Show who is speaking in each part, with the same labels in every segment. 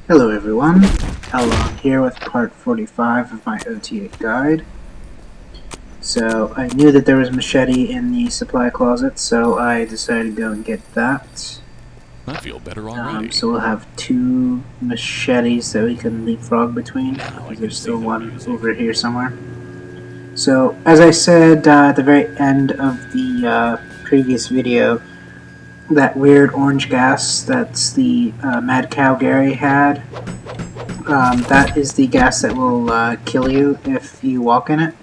Speaker 1: Hello everyone, LRon here with part 45 of my OT8 guide. So I knew that there was machete in the supply closet, so I decided to go and get that.
Speaker 2: I feel better already.
Speaker 1: So we'll have two machetes that we can leapfrog between, because there's still one over here somewhere. So as I said at the very end of the previous video, that weird orange gas that's the Mad Cow Gary had, that is the gas that will kill you if you walk in it.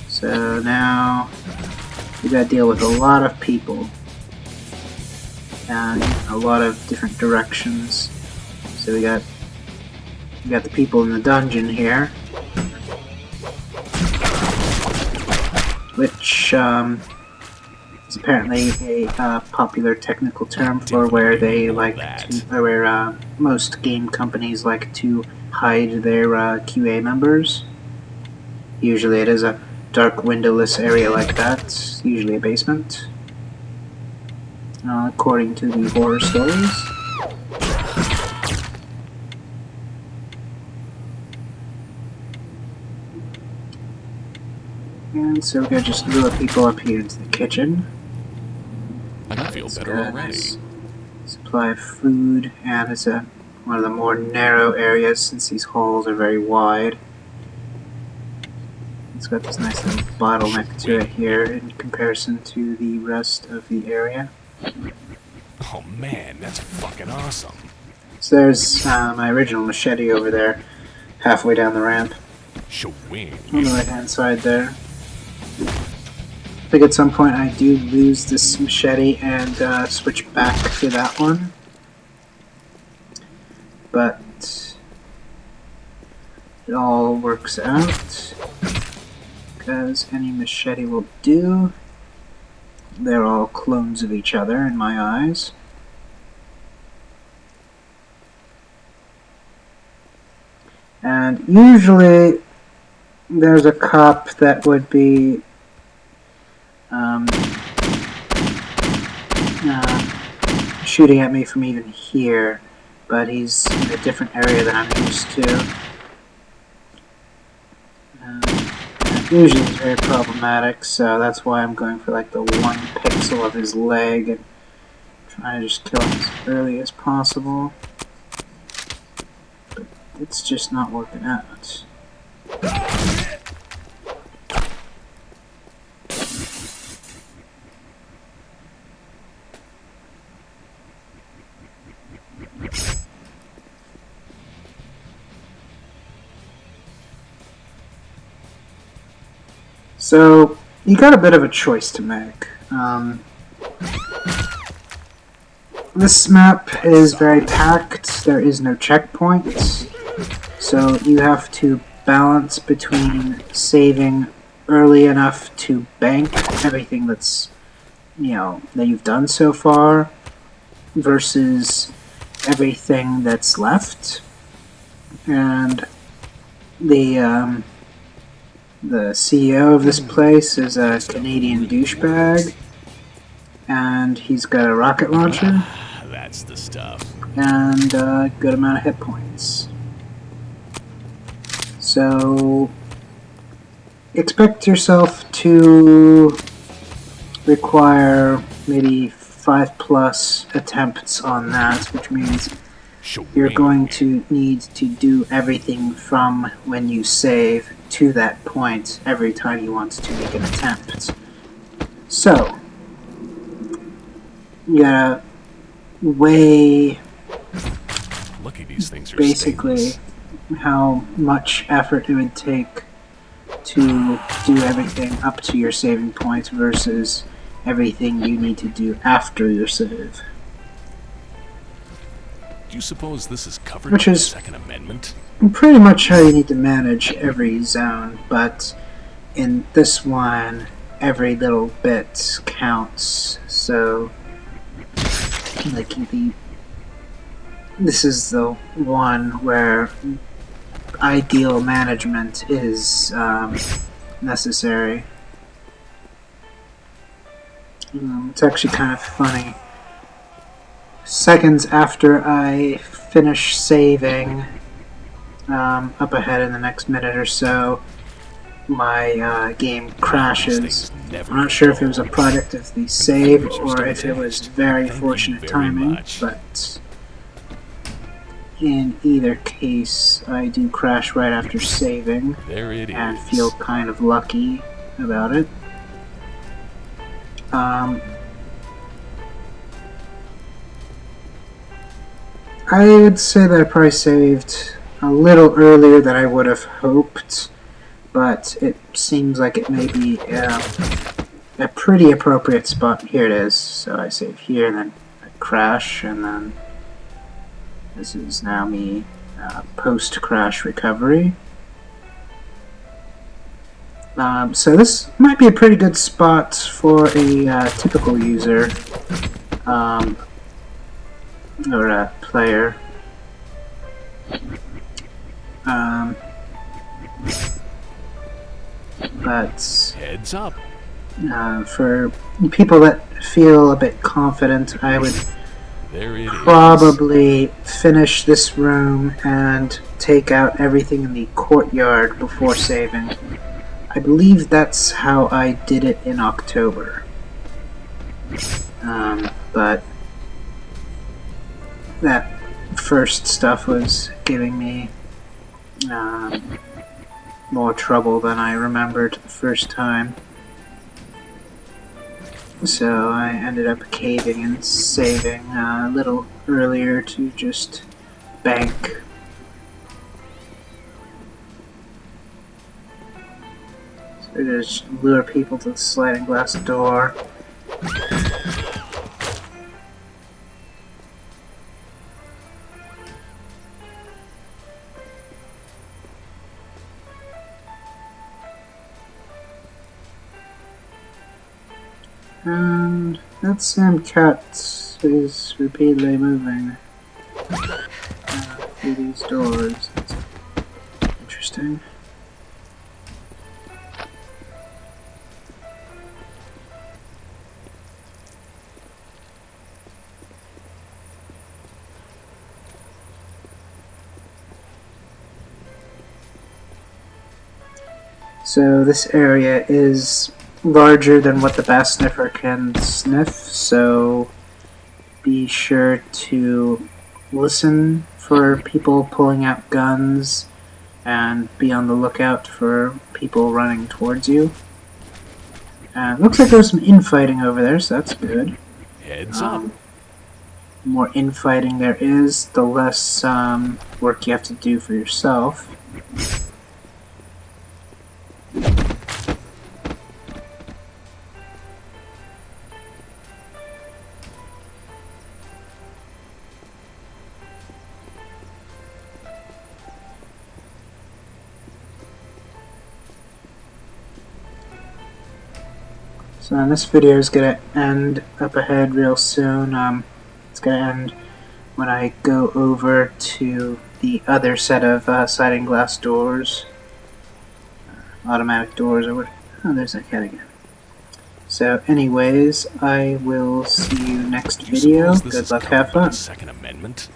Speaker 1: So now we gotta deal with a lot of people and a lot of different directions. So we got the people in the dungeon here, which is apparently a popular technical term for where they like to, where most game companies like to hide their QA members. Usually it is a dark windowless area like that, usually a basement, according to the horror stories. And so we're gonna just lure people up here into the kitchen.
Speaker 2: I feel better already.
Speaker 1: Supply of food, and it's one of the more narrow areas since these halls are very wide. It's got this nice little bottleneck to it here in comparison to the rest of the area.
Speaker 2: Oh man, that's fucking awesome.
Speaker 1: So there's my original machete over there, halfway down the ramp. On the right hand side there. I think at some point I do lose this machete and switch back to that one. But it all works out, because any machete will do. They're all clones of each other in my eyes. And usually there's a cop that would be shooting at me from even here, but he's in a different area than I'm used to. Usually it's very problematic, so that's why I'm going for like the 1 pixel of his leg and trying to just kill him as early as possible. But it's just not working out. So, you got a bit of a choice to make. This map is very packed, there is no checkpoints, so you have to balance between saving early enough to bank everything that's, that you've done so far, versus everything that's left. And the CEO of this place is a Canadian douchebag, and he's got a rocket launcher.
Speaker 2: That's the stuff.
Speaker 1: And a good amount of hit points. So expect yourself to require maybe 5+ attempts on that, which means you're going to need to do everything from when you save to that point every time you want to make an attempt. So you gotta weigh
Speaker 2: These things are
Speaker 1: basically
Speaker 2: stainless.
Speaker 1: how much effort it would take to do everything up to your saving point versus everything you need to do after your save.
Speaker 2: Do you suppose this is covered
Speaker 1: Which
Speaker 2: by the
Speaker 1: is
Speaker 2: Second Amendment?
Speaker 1: pretty much how you need to manage every zone, but in this one, every little bit counts. So, like this is the one where ideal management is necessary. It's actually kind of funny. Seconds after I finish saving, up ahead in the next minute or so, my game
Speaker 2: Wow, these
Speaker 1: crashes.
Speaker 2: things never
Speaker 1: I'm not
Speaker 2: get
Speaker 1: sure if it was a
Speaker 2: dull.
Speaker 1: product of the save
Speaker 2: Computers are
Speaker 1: or
Speaker 2: still
Speaker 1: if it was
Speaker 2: attached.
Speaker 1: very
Speaker 2: Thank you
Speaker 1: fortunate
Speaker 2: very
Speaker 1: timing,
Speaker 2: much.
Speaker 1: but in either case, I do crash right after saving
Speaker 2: There it
Speaker 1: and feel
Speaker 2: is.
Speaker 1: kind of lucky about it. Um, I would say that I probably saved a little earlier than I would have hoped, but it seems like it may be a pretty appropriate spot. Here it is. So I save here, and then I crash, and then this is now me post-crash recovery. So this might be a pretty good spot for a typical user um, or a player. Um, but
Speaker 2: Heads up.
Speaker 1: for people that feel a bit confident, I would
Speaker 2: There it is.
Speaker 1: probably finish this room and take out everything in the courtyard before saving. I believe that's how I did it in October. But that first stuff was giving me more trouble than I remembered the first time. So I ended up caving and saving a little earlier to just bank. So just lure people to the sliding glass door. And that same cat is repeatedly moving through these doors. That's interesting. So this area is larger than what the bass sniffer can sniff, so be sure to listen for people pulling out guns and be on the lookout for people running towards you. Looks like there's some infighting over there, so that's good.
Speaker 2: Heads up.
Speaker 1: The more infighting there is, the less work you have to do for yourself. So this video is going to end up ahead real soon. It's going to end when I go over to the other set of sliding glass doors, automatic doors, or what? Oh, there's that cat again. So anyways, I will see you next
Speaker 2: Do you
Speaker 1: video.
Speaker 2: suppose this
Speaker 1: Good
Speaker 2: is
Speaker 1: luck, have
Speaker 2: covered by the
Speaker 1: fun.
Speaker 2: Second Amendment?